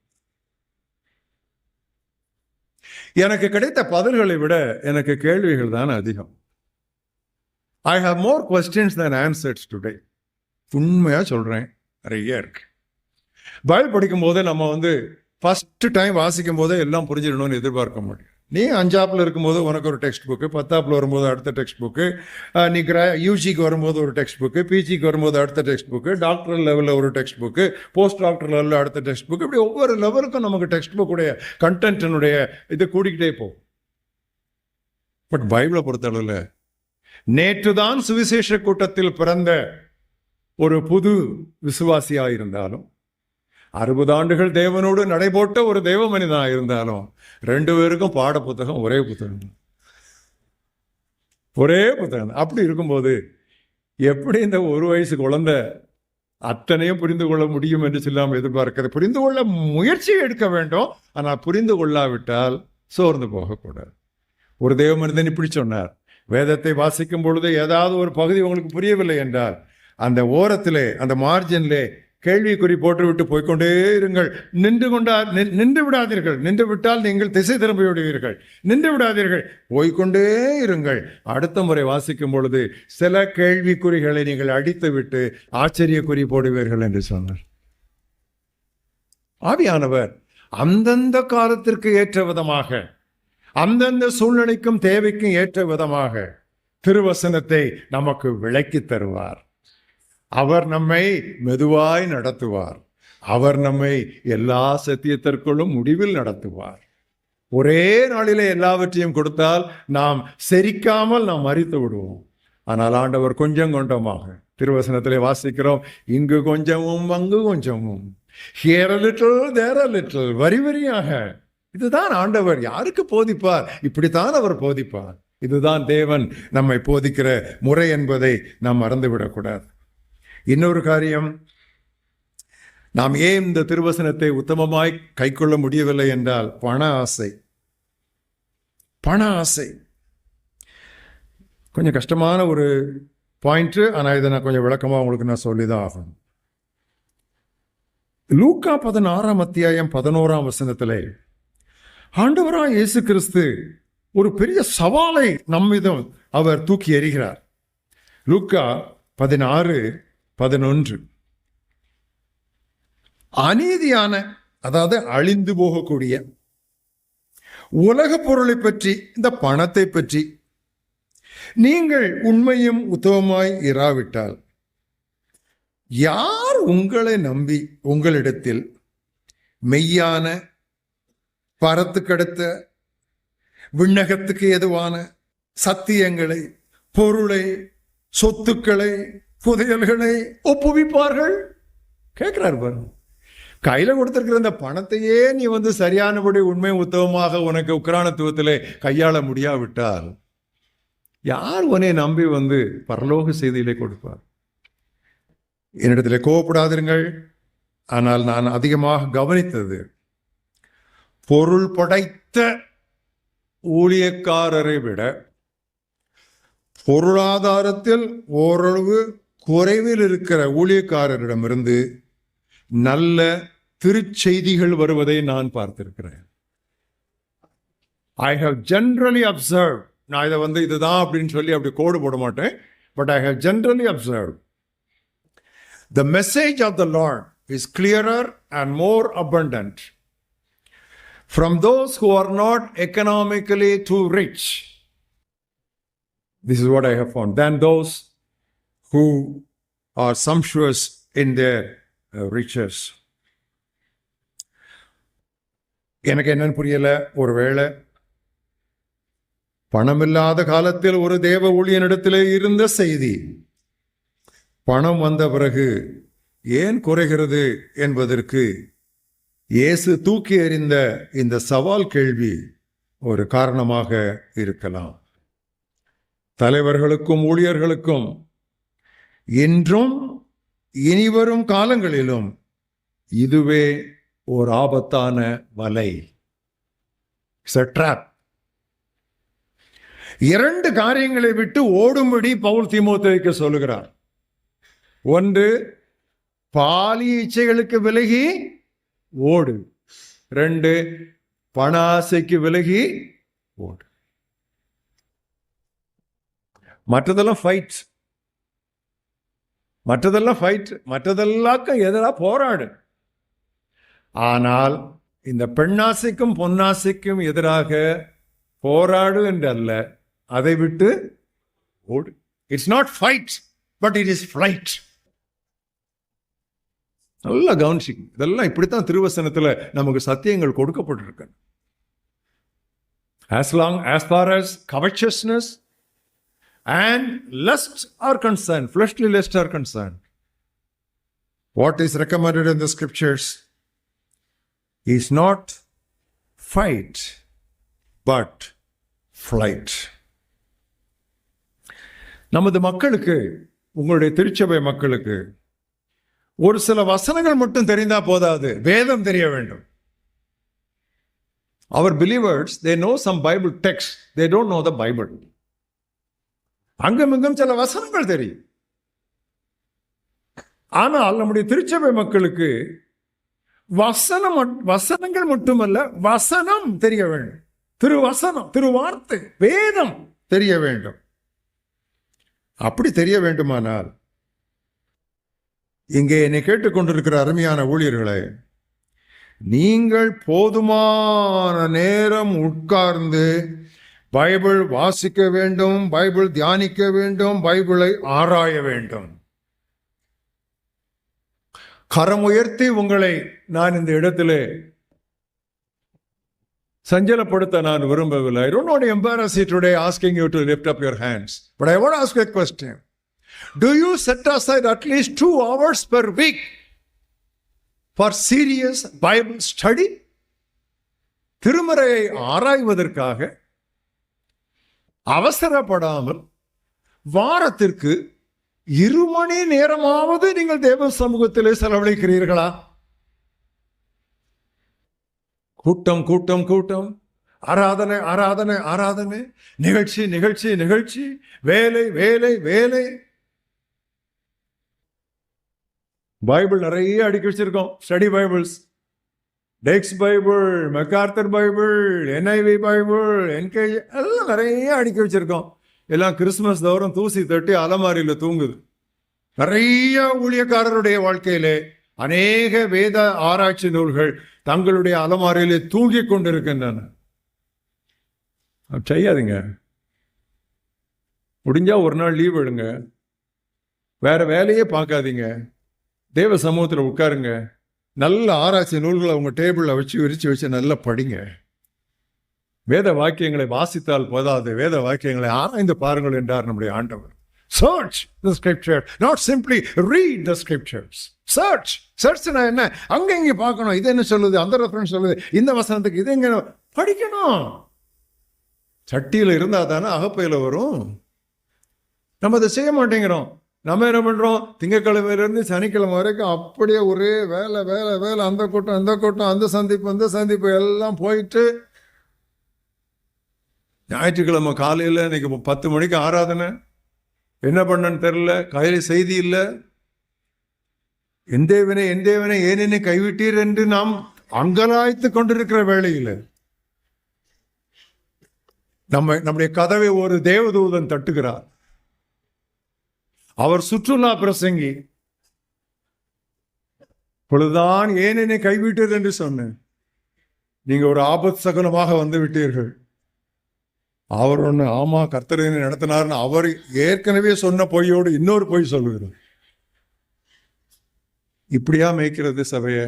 எனக்கு கிடைத்த பதில்களை விட எனக்கு கேள்விகள் தான் அதிகம். I have more questions than answers today. உண்மையா சொல்றேன், நிறைய இருக்கு. பைபிள் படிக்கும் போதே நம்ம ஃபர்ஸ்ட் டைம் வாசிக்கும் போதே எல்லாம் புரிஞ்சிடணும்னு எதிர்பார்க்க முடியும். நீ 5ஆப்ல இருக்கும்போது உனக்கு ஒரு டெக்ஸ்ட் புக்கு, 10ஆப்ல வரும்போது அடுத்த டெக்ஸ்ட் புக்கு, நீ யூஜிக்கு வரும்போது ஒரு டெக்ஸ்ட் புக்கு, பிஜிக்கு வரும்போது அடுத்த டெக்ஸ்ட் புக்கு, டாக்டர் லெவலில் ஒரு டெக்ஸ்ட் புக்கு, போஸ்ட் டாக்டர் லெவலில் அடுத்த டெக்ஸ்ட் புக்கு, இப்படி ஒவ்வொரு லெவலுக்கும் நமக்கு டெக்ஸ்ட் புக்குடைய கண்டென்ட்டினுடைய இது கூடிக்கிட்டே போகும். பட் பைபிளை பொறுத்தளவில் நேற்று தான் சுவிசேஷ கூட்டத்தில் பிறந்த ஒரு புது விசுவாசியாக இருந்தாலும் 60 ஆண்டுகள் தேவனோடு நடைபோட்ட ஒரு தேவ மனிதனாக இருந்தாலும் 2 பேருக்கும் பாட புத்தகம் ஒரே புத்தகம். அப்படி இருக்கும்போது எப்படி இந்த 1 வயசு குழந்தை அத்தனையும் புரிந்து கொள்ள முடியும் என்று சொல்லாமல் எதிர்பார்க்கிறது. புரிந்து கொள்ள முயற்சி எடுக்க வேண்டும். ஆனால் புரிந்து கொள்ளாவிட்டால் சோர்ந்து போகக்கூடாது. ஒரு தேவ மனிதன் இப்படி சொன்னார், வேதத்தை வாசிக்கும் பொழுது ஏதாவது ஒரு பகுதி உங்களுக்கு புரியவில்லை என்றால் அந்த ஓரத்திலே, அந்த மார்ஜினிலே கேள்விக்குறி போட்டுவிட்டு போய்கொண்டே இருங்கள். நின்று விடாதீர்கள். நின்று விட்டால் நீங்கள் திசை திரும்பி விடுவீர்கள். நின்று விடாதீர்கள், போய்கொண்டே இருங்கள். அடுத்த முறை வாசிக்கும் பொழுது சில கேள்விக்குறிகளை நீங்கள் அடித்து விட்டு ஆச்சரியக்குறி போடுவீர்கள் என்று சொன்னார். ஆவியானவர் அந்தந்த காலத்திற்கு ஏற்ற விதமாக, அந்தந்த சூழ்நிலைக்கும் தேவைக்கும் ஏற்ற விதமாக திருவசனத்தை நமக்கு விளக்கி தருவார். அவர் நம்மை மெதுவாய் நடத்துவார். அவர் நம்மை எல்லா சத்தியத்திற்குள்ளும் முடிவில் நடத்துவார். ஒரே நாளிலே எல்லாவற்றையும் கொடுத்தால் நாம் செரிக்காமல் நாம் மரித்து விடுவோம். ஆனால் ஆண்டவர் கொஞ்சம் கொஞ்சமாக, திருவசனத்திலே வாசிக்கிறோம், இங்கு கொஞ்சமும் அங்கு கொஞ்சமும், here a little there a little, வரி வரியாக. இதுதான் ஆண்டவர் யாருக்கு போதிப்பார். இப்படித்தான் அவர் போதிப்பார். இதுதான் தேவன் நம்மை போதிக்கிற முறை என்பதை நாம் மறந்துவிடக்கூடாது. இன்னொரு காரியம், நாம் ஏன் இந்த திருவசனத்தை உத்தமமாய் கைக்கொள்ள முடியவில்லை என்றால் பண ஆசை. பண ஆசை கொஞ்சம் கஷ்டமான ஒரு பாயிண்ட். ஆனால் இதை நான் கொஞ்சம் விளக்கமாக உங்களுக்கு நான் சொல்லிதான் ஆகணும். லூக்கா 16ஆம் அத்தியாயம் 11ஆம் வசனத்திலே ஆண்டவராய் இயேசு கிறிஸ்து ஒரு பெரிய சவாலை நம்மிடம் அவர் தூக்கி எறிகிறார். லூக்கா 16:11, அநீதியான, அதாவது அழிந்து போகக்கூடிய உலக பொருளை பற்றி, இந்த பணத்தை பற்றி நீங்கள் உண்மையும் உத்தமமாய் இராவிட்டால் யார் உங்களை நம்பி உங்களிடத்தில் மெய்யான, பரத்துக்கடுத்த, விண்ணகத்துக்கு எதுவான சத்தியங்களை, பொருளை, சொத்துக்களை, புதையல்களை ஒப்புவிப்பார்கள்? கேட்கிறார் பாருங்க. கையில கொடுத்திருக்கிற இந்த பணத்தையே நீ சரியானபடி உண்மை உத்தமமாக உனக்கு உக்ரானத்துவத்திலே கையாள முடியாவிட்டால் யார் உன்னை நம்பி பரலோக செய்தியிலே கொடுப்பார்? என்னிடத்தில் கோவப்படாதிருங்கள். ஆனால் நான் அதிகமாக கவனித்தது, பொருள் படைத்த ஊழியக்காரரை விட பொருளாதாரத்தில் ஓரளவு குறைவில் இருக்கிற ஊழியக்காரரிடமிருந்து நல்ல திருச்செய்திகள் வருவதை நான் பார்த்திருக்கிறேன். I have generally observe. நான் இதை இதுதான் அப்படின்னு சொல்லி அப்படி கோடு போட மாட்டேன். But I have generally observe the message of the Lord is clearer and more abundant from those who are not economically too rich. This is what I have found, than those who are sumptuous in their riches. எனக்கு என்னன்னு புரியல, ஒருவேளை பணமில்லாத காலத்தில் ஒரு தேவ ஊழியனிடத்திலே இருந்த செய்தி பணம் வந்த பிறகு ஏன் குறைகிறது என்பதற்கு இயேசு தூக்கி எறிந்த இந்த சவால் கேள்வி ஒரு காரணமாக இருக்கலாம். தலைவர்களுக்கும் ஊழியர்களுக்கும் இன்றும் இனிவரும் காலங்களிலும் இதுவே ஒரு ஆபத்தான வலை. இரண்டு காரியங்களை விட்டு ஓடும்படி பவுல் தீமோத்தேயுவுக்கு சொல்லுகிறார். ஒன்று, பாலிய இச்சைகளுக்கு விலகி ஓடு. ரெண்டு, பண ஆசைக்கு விலகி ஓடு. மற்றதெல்லாம் ஃபைட், மற்றதெல்லாம் எதிராக போராடு. ஆனால் இந்த பெண்ணாசைக்கும் பொன்னாசைக்கும் எதிராக போராடு என்றல்ல, அதை விட்டு ஓடு. It's not fight, but it is flight. நல்லா கவனிச்சிங்க. இதெல்லாம் இப்படித்தான் திருவசனத்துல நமக்கு சத்தியங்கள் கொடுக்கப்பட்டிருக்கு. as far as covetousness and lust are concerned, fleshly lust are concerned, what is recommended in the scriptures is not fight but flight. நமது மக்களுக்கு, உங்களுடைய திருச்சபை மக்களுக்கு ஒரு சில வசனங்கள் மட்டும் தெரிந்தா போதாது, வேதம் தெரிய வேண்டும். Our believers, they know some Bible text, they don't know the Bible. அங்கமிங்கும் சில வசனங்கள் தெரியும். ஆனால் நம்முடைய திருச்சபை மக்களுக்கு வசனங்கள் மட்டுமல்ல, வசனம் தெரிய வேண்டும். திருவசனம், திருவார்த்தை, வேதம் தெரிய வேண்டும். அப்படி தெரிய வேண்டுமானால் இங்கே என்னை கேட்டுக்கொண்டிருக்கிற அருமையான ஊழியர்களே, நீங்கள் போதுமான நேரம் உட்கார்ந்து பைபிள் வாசிக்க வேண்டும், பைபிள் தியானிக்க வேண்டும், பைபிளை ஆராய வேண்டும். கரம் உயர்த்தி உங்களை நான் இந்த இடத்திலே சஞ்சலப்படுத்த நான் விரும்பவில்லை. I don't want to embarrass you today asking you to lift up your hands. But I want to ask you a question. Do you set aside at least 2 hours per week for serious Bible study? திருமறையை ஆராய்வதற்காக அவசரப்படாமல் வாரத்திற்கு 2 மணி நேரமாவது நீங்கள் தேவ சமூகத்திலே செலவழிக்கிறீர்களா? கூட்டம் கூட்டம் கூட்டம், ஆராதனை ஆராதனை ஆராதனை, நிகழ்ச்சி நிகழ்ச்சி நிகழ்ச்சி, வேலை வேலை வேலை. பைபிள் நிறைய அடுக்கி வச்சிருக்கோம். ஸ்டடி பைபிள்ஸ், டெக்ஸ் Bible, MacArthur Bible, NIV Bible, NKJ எல்லாம் நிறைய அடுக்கி வச்சிருக்கோம். எல்லாம் கிறிஸ்துமஸ் தோறும் தூசி தட்டி அலமாரியில் தூங்குது. நிறைய ஊழியக்காரருடைய வாழ்க்கையிலே அநேக வேத ஆராய்ச்சி நூல்கள் தங்களுடைய அலமாரியிலே தூங்கி கொண்டிருக்கின்றன. செய்யாதீங்க. முடிஞ்சா ஒரு நாள் லீவ் எடுங்க, வேற வேலையே பார்க்காதீங்க, தேவ சமூகத்தில் உட்காருங்க, நல்ல ஆராய்ச்சி நூல்களை உங்க டேபிளில் வச்சு விரிச்சு நல்லா படிங்க. வேத வாக்கியங்களை வாசித்தால் போதாது, வேத வாக்கியங்களை ஆராய்ந்து பாருங்கள் என்றார் நம்முடைய ஆண்டவர். Search the scripture, not simply read the scriptures. Search. Searchனா என்ன? அங்க இங்க பார்க்கணும். இது என்ன சொல்லுது, அந்த ரெஃபரன்ஸ் சொல்லுது, இந்த வசனத்துக்கு இது எங்க படிக்கணும். சட்டியில் இருந்தா தானே அகப்பையில் வரும். நம்ம அதை செய்ய மாட்டேங்கிறோம். நம்ம என்ன பண்றோம், திங்கக்கிழமையிலிருந்து சனிக்கிழமை வரைக்கும் அப்படியே ஒரே வேலை வேலை வேலை, அந்த கூட்டம் இந்த கூட்டம், அந்த சந்திப்பு எல்லாம் போயிட்டு ஞாயிற்றுக்கிழமை காலையில் இன்னைக்கு 10 மணிக்கு ஆராதனை, என்ன பண்ணன்னு தெரியல, கையில் செய்தி இல்லை. எந்தேவனே ஏன் என்னை கைவிட்டீர் என்று நாம் அங்கலாய்த்து கொண்டிருக்கிற வேளையில் நம்முடைய கதவை ஒரு தேவதூதன் தட்டுகிறார். அவர் சுற்றுலா பிரசங்கி. பொழுதுதான் ஏன் என்னை கைவிட்டீர் என்று சொன்னேன். நீங்க ஒரு ஆபத் சகுனமாக வந்து விட்டீர்கள். அவர் ஒன்று, ஆமா கர்த்தர் நடத்தினார்னு அவர் ஏற்கனவே சொன்ன பொய்யோடு இன்னொரு பொய் சொல்லுகிறார். இப்படியா மேய்க்கிறது சபையை?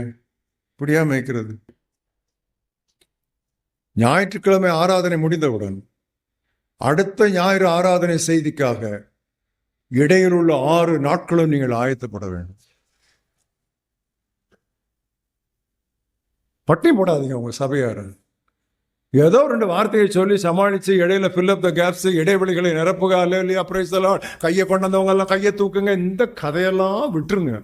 இப்படியா மேய்க்கிறது? ஞாயிற்றுக்கிழமை ஆராதனை முடிந்தவுடன் அடுத்த ஞாயிறு ஆராதனை செய்திக்காக இடையில் உள்ள 6 நாட்களும் நீங்கள் ஆயத்தப்பட வேண்டும். பட்டி போடாதீங்க உங்க சபையார். ஏதோ 2 வார்த்தையை சொல்லி சமாளித்து இடையில ஃபில் அப் த கேப்ஸ், இடைவெளிகளை நிரப்புக, அல்லையா பிரைஸ் தி லார்ட், கையை கொண்டவங்க எல்லாம் கையை தூக்குங்க, இந்த கதையெல்லாம் விட்டுருங்க.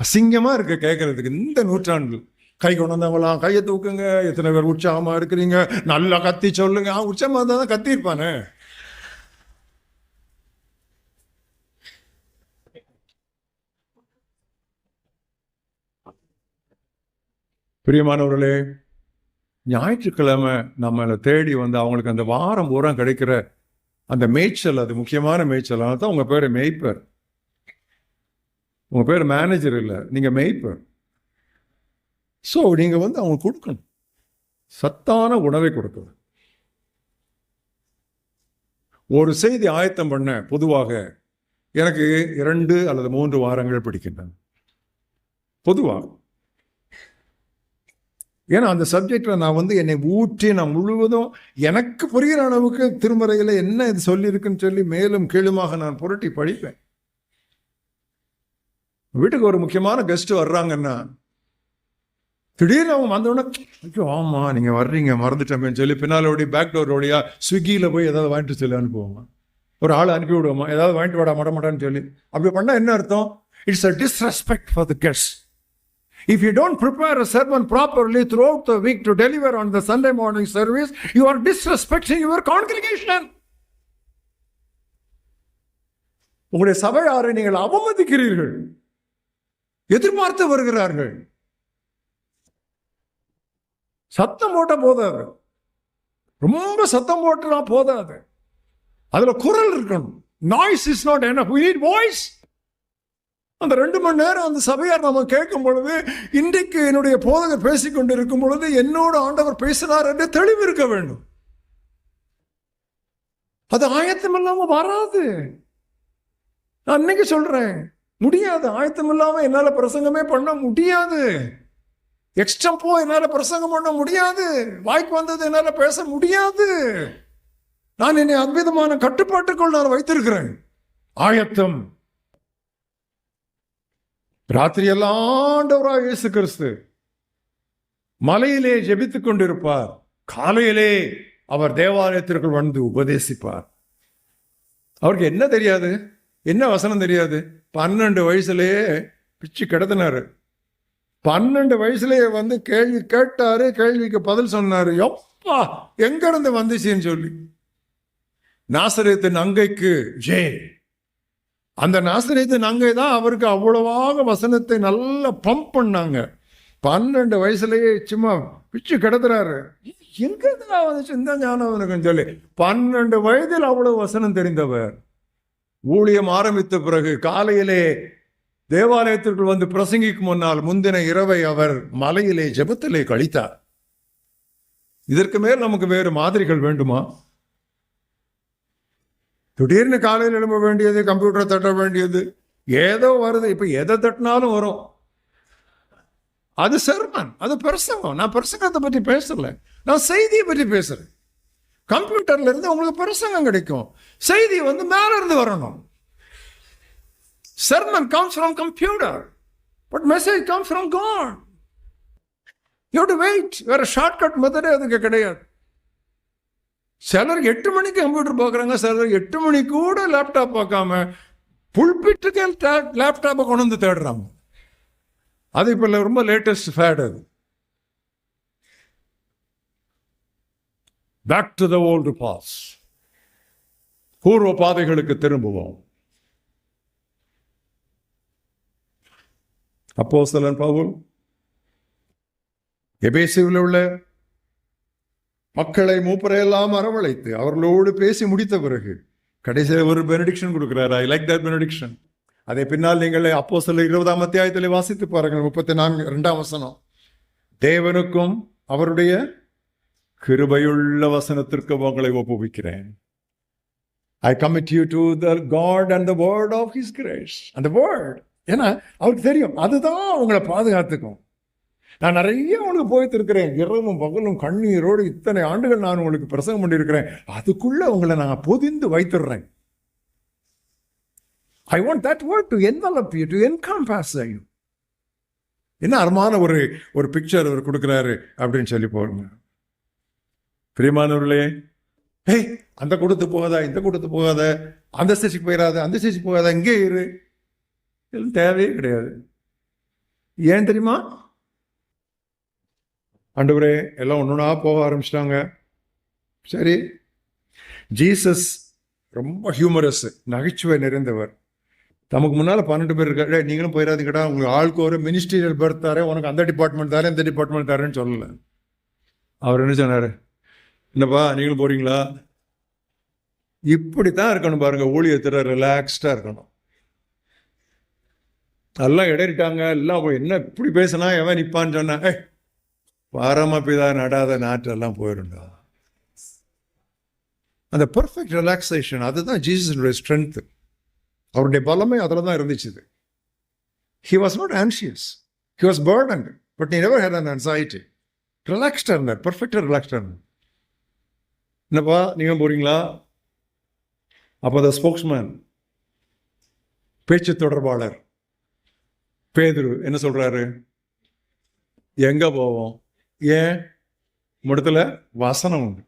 அசிங்கமா இருக்கு கேட்கறதுக்கு. இந்த நூற்றாண்டு கை கொண்டவங்களாம் கையை தூக்குங்க, எத்தனை பேர் உற்சாகமா இருக்கிறீங்க, நல்லா கத்தி சொல்லுங்க. உற்சாகமா இருந்தா தான் கத்தி இருப்பானே. பிரியமானவர்களே, ஞாயிற்றுக்கிழமை நம்மளை தேடி வந்து அவங்களுக்கு அந்த வாரம் பூரா கிடைக்கிற அந்த மேய்ச்சல், அது முக்கியமான மேய்ச்சல். அதனால தான் உங்கள் பேர் மேய்ப்பர். உங்கள் பேர் மேனேஜர் இல்லை, நீங்கள் மேய்ப்பர். ஸோ நீங்கள் வந்து அவங்க கொடுக்கணும், சத்தான உணவை கொடுக்கணும். ஒரு செய்தி ஆயத்தம் பண்ண பொதுவாக எனக்கு 2 அல்லது 3 வாரங்கள் பிடிக்கின்றன பொதுவாக. ஏன்னா அந்த சப்ஜெக்டில் நான் வந்து என்னை ஊற்றி நான் முழுவதும் எனக்கு புரிகிற அளவுக்கு திருமறையில் என்ன இது சொல்லியிருக்குன்னு சொல்லி மேலும் கீழுமாக நான் புரட்டி படிப்பேன். வீட்டுக்கு ஒரு முக்கியமான கெஸ்ட் வர்றாங்கன்னா திடீர்னு அவங்க வந்தோடனே, ஐயோ ஆமா நீங்க வர்றீங்க மறந்துட்டோமேன்னு சொல்லி பின்னால் ஓடி பேக் டோர் ஓடியா ஸ்விக்கியில் போய் ஏதாவது வாங்கிட்டு சொல்லி அனுப்புவோமா, ஒரு ஆள் அனுப்பி விடுவோமா, ஏதாவது வாங்கிட்டு வாடா மாட்டான்னு சொல்லி. அப்படி பண்ணால் என்ன அர்த்தம்? It's a disrespect for the guests. If you don't prepare a sermon properly throughout the week to deliver on the Sunday morning service, you are disrespecting your congregation. உங்களுடைய சபையாரை நீங்கள் அவமதிக்கிறீர்கள். எதிர்பார்த்து வருகிறார்கள். சத்தம் போட்ட போதாது, ரொம்ப சத்தம் போட்டா போதாது, அதுல குரல் இருக்கணும். Noise is not enough, we need voice. அந்த 2 மணி நேரம் அந்த சபையார் நம்ம கேட்கும் பொழுது, இன்றைக்கு என்னுடைய போதகர் பேசிக்கொண்டு இருக்கும் பொழுது என்னோடு ஆண்டவர் பேசினார் என்று தெளிவு இருக்க வேண்டும். அது ஆயத்தம் இல்லாம வராது. நான் இன்னைக்கு சொல்றேன், முடியாது. ஆயத்தம் இல்லாம என்னால பிரசங்கமே பண்ண முடியாது. எக்ஸ்டம்போ என்னால பிரசங்கம் பண்ண முடியாது. வாய்க்கு வந்தது என்னால பேச முடியாது. நான் என்னை அற்புதமான கட்டுப்பாட்டுக்குள் நான் வைத்திருக்கிறேன். ஆயத்தம். ராத்திரி எல்லாம் ஆண்டவராக இயேசு கிறிஸ்து மலையிலே ஜெபித்துக் கொண்டிருப்பார். காலையிலே அவர் தேவாலயத்திற்குள் வந்து உபதேசிப்பார். அவருக்கு என்ன தெரியாது? என்ன வசனம் தெரியாது? 12 வயசுலேயே பிச்சு கிடத்தினாரு. 12 வயசுலேயே வந்து கேள்வி கேட்டாரு. கேள்விக்கு பதில் சொன்னாரு. எப்பா எங்க இருந்து வந்துச்சுன்னு சொல்லி, நாசரேத்து நங்கைக்கு ஜெய். அந்த நாசரேத்து நங்கை தான் அவருக்கு அவ்வளவாக வசனத்தை நல்லா பம்ப் பண்ணாங்க. 12 வயசுலேயே சும்மா பிச்சு கிடத்துறாரு. எங்க வந்துச்சு இந்த ஞானம் அவனுக்குன்னு சொல்லி 12 வயதில் அவ்வளவு வசனம் தெரிந்தவர். ஊழியம் ஆரம்பித்த பிறகு காலையிலே தேவாலயத்திற்குள் வந்து பிரசங்கிக்கும் முன்னால் முந்தின இரவை அவர் மலையிலே ஜெபத்திலே கழித்தார். இதற்கு மேல் நமக்கு வேறு மாதிரிகள் வேண்டுமா? திடீர்னு காலையில் எழும்ப வேண்டியது, கம்ப்யூட்டரை தட்ட வேண்டியது, ஏதோ வருது. இப்ப எதை தட்டினாலும் வரும். அது சர்மன், அது பிரசங்கம். நான் பிரசங்கத்தை பற்றி பேசல, நான் செய்தியை பற்றி பேசுறேன். கம்ப்யூட்டர்ல இருந்து உங்களுக்கு பிரசங்கம் கிடைக்கும், செய்தி வந்து மேல இருந்து வரணும். Sermon comes from computer, but message comes from God. You have to wait. வேற ஷார்ட்கட் மெத்தடே அதுக்கு கிடையாது. சிலர் 8 மணிக்கு கம்ப்யூட்டர் பார்க்குறாங்க, சிலர் 8 மணி கூட லேப்டாப் பார்க்காம புல்பிட்டுக்கு லேப்டாப்பை கொண்டு வந்து தேடுறாங்க. அது இப்போ ரொம்ப லேட்டஸ்ட் ஃபேட். அது back to the old past. பூர்வ பாதைகளுக்கு திரும்புவோம். அப்போஸ்தலன் பவுல் எபேசுவில் உள்ள மக்களை மூப்பரையெல்லாம் அரவழைத்து அவர்களோடு பேசி முடித்த பிறகு கடைசியில் ஒரு பெனடிக்ஷன் கொடுக்கிறார். I like that benediction. அதை பின்னால் நீங்கள் அப்போஸ்தலர் 20ஆம் அத்தியாயத்தில் வாசித்து பாருங்கள். 34 வசனம். தேவனுக்கும் அவருடைய கிருபையுள்ள வசனத்திற்கு உங்களை ஒப்புவிக்கிறேன். I commit you to the God and the word of his grace. And the word, ஏன்னா அவருக்கு தெரியும் அதுதான் உங்களை பாதுகாத்துக்கும். நான் நிறைய உங்களுக்கு போய்த்திருக்கிறேன், இரவும் பகலும் கண்ணீரோடு இத்தனை ஆண்டுகள் நான் உங்களுக்கு பிரசங்கம் பண்ணியிருக்கிறேன். அதுக்குள்ள உங்களை நான் பொதிந்து வைத்துடுறேன். I want that word to envelop you, to encompass you. என்ன அருமான ஒரு பிக்சர் அவர் கொடுக்குறாரு அப்படின்னு சொல்லி போடுங்க. பிரியமானவர்களே, அந்த கொடுத்து போகாத, இந்த கொடுத்து போகாத, அந்த ஸ்டேஜுக்கு போயிடாத, அந்த ஸ்டேஜுக்கு போகாத, இங்கே இரு, இதெல்லாம் தேவையே கிடையாது. ஏன் தெரியுமா? ஆண்டவரே எல்லாம் ஒன்றுனா போக ஆரம்பிச்சிட்டாங்க. சரி, ஜீசஸ் ரொம்ப ஹியூமரஸ், நகைச்சுவை நிறைந்தவர். நமக்கு முன்னால் 12 பேர் இருக்கா, நீங்களும் போயிடாதீங்கடா, உங்களுக்கு ஆளுக்கு ஒரு மினிஸ்ட்ரியல் பர்த் தரேன், உனக்கு அந்த டிபார்ட்மெண்ட் தரேன், இந்த டிபார்ட்மெண்ட் தரேன்னு சொல்லலை. அவர் என்ன சொன்னார்? என்னப்பா நீங்களும் போறீங்களா? இப்படித்தான் இருக்கணும் பாருங்க. ஊழியத்தில் ரிலாக்ஸ்டா இருக்கணும். எல்லாம் இடறிட்டாங்க, எல்லாம் என்ன இப்படி பேசினா எவன் நிற்பான்னு சொன்னா, பரமபிதா நடாத நாட்டெல்லாம் போயிருந்தா. அந்த பர்ஃபெக்ட் ரிலாக்ஸேஷன், அதுதான் ஜீசஸுடைய ஸ்ட்ரென்த். அவருடைய பலமே அதில் தான் இருந்துச்சு. He was not anxious, he was burdened, but he never had an anxiety. ரிலாக்ஸ்டா இருந்தார், பர்ஃபெக்டா ரிலாக்ஸ்டா இருந்தார். என்னப்பா நீங்கள் போறீங்களா? அப்போ த ஸ்போக்ஸ்மேன், பேச்சு தொடர்பாளர் பேதுரு என்ன சொல்றாரு? எங்க போவோம்? ஏன்? இடத்துல வசனம் உண்டு.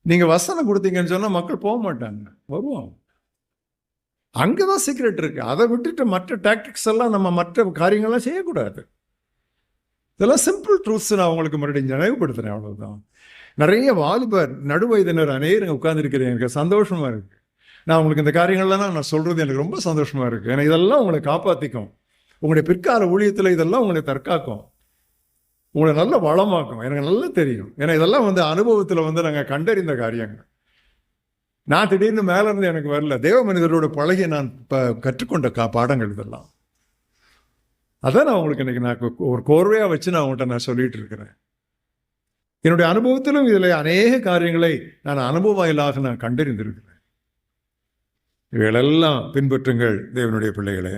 நீங்க வசனம் கொடுத்தீங்கன்னு சொன்னா மக்கள் போக மாட்டாங்க, வருவாங்க. அங்கே தான் சீக்ரெட் இருக்குது. அதை விட்டுட்டு மற்ற டாக்டிக்ஸ் எல்லாம் நம்ம மற்ற காரியங்கள்லாம் செய்யக்கூடாது. இதெல்லாம் சிம்பிள் ட்ரூத்ஸ் நான் உங்களுக்கு மறுபடியும் நினைவுபடுத்துகிறேன், அவ்வளோதான். நிறைய வாலிபர் நடுவயதினர் அநேகம் உட்கார்ந்துருக்கிறேன், எனக்கு சந்தோஷமாக இருக்குது. நான் உங்களுக்கு இந்த காரியங்கள்லாம் நான் சொல்கிறது எனக்கு ரொம்ப சந்தோஷமாக இருக்குது. ஏன்னா இதெல்லாம் உங்களை காப்பாற்றிக்கும். உங்களுடைய பிற்கால ஊழியத்தில் இதெல்லாம் உங்களை தற்காக்கும், உங்களை நல்ல வளமாக்கும். எனக்கு நல்லா தெரியும். ஏன்னா இதெல்லாம் அனுபவத்தில் நாங்கள் கண்டறிந்த காரியங்கள். நான் திடீர்னு மேலேருந்து எனக்கு வரல, தேவ மனிதரோட பழகி நான் கற்றுக்கொண்ட பாடங்கள் இதெல்லாம். அதான் நான் உங்களுக்கு இன்னைக்கு நான் ஒரு கோர்வையாக வச்சு நான் உங்கள்கிட்ட நான் சொல்லிட்டு இருக்கிறேன். என்னுடைய அனுபவத்திலும் இதில் அநேக காரியங்களை நான் அனுபவ வாயிலாக நான் கண்டறிந்திருக்கிறேன். இவைகளெல்லாம் பின்பற்றுங்கள் தேவனுடைய பிள்ளைகளே.